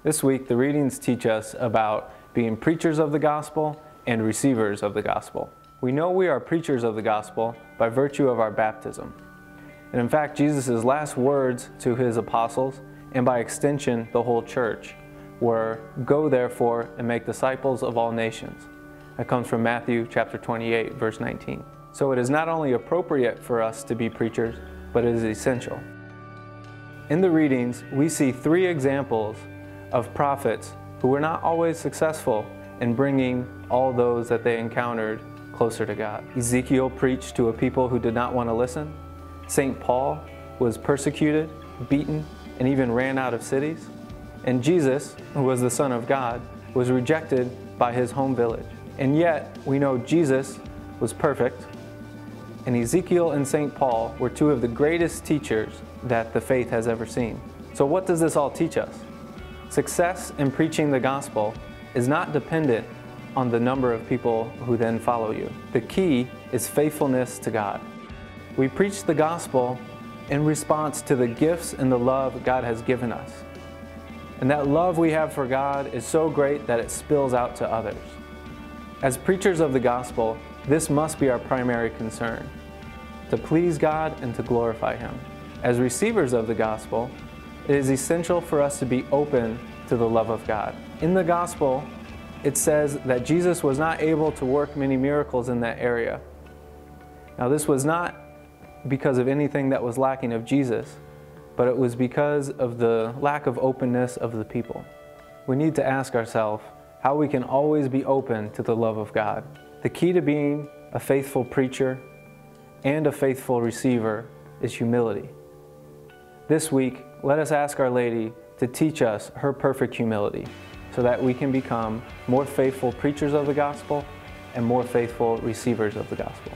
This week, the readings teach us about being preachers of the gospel and receivers of the gospel. We know we are preachers of the gospel by virtue of our baptism. And in fact, Jesus' last words to his apostles, and by extension the whole church, were, "Go therefore and make disciples of all nations." That comes from Matthew chapter 28, verse 19. So it is not only appropriate for us to be preachers, but it is essential. In the readings, we see three examples of prophets who were not always successful in bringing all those that they encountered closer to God. Ezekiel preached to a people who did not want to listen. St. Paul was persecuted, beaten, and even ran out of cities. And Jesus, who was the Son of God, was rejected by his home village. And yet, we know Jesus was perfect, and Ezekiel and St. Paul were two of the greatest teachers that the faith has ever seen. So what does this all teach us? Success in preaching the gospel is not dependent on the number of people who then follow you. The key is faithfulness to God. We preach the gospel in response to the gifts and the love God has given us. And that love we have for God is so great that it spills out to others. As preachers of the gospel, this must be our primary concern, to please God and to glorify Him. As receivers of the gospel, it is essential for us to be open to the love of God. In the gospel, it says that Jesus was not able to work many miracles in that area. Now, this was not because of anything that was lacking of Jesus, but it was because of the lack of openness of the people. We need to ask ourselves how we can always be open to the love of God. The key to being a faithful preacher and a faithful receiver is humility. This week, let us ask Our Lady to teach us her perfect humility so that we can become more faithful preachers of the gospel and more faithful receivers of the gospel.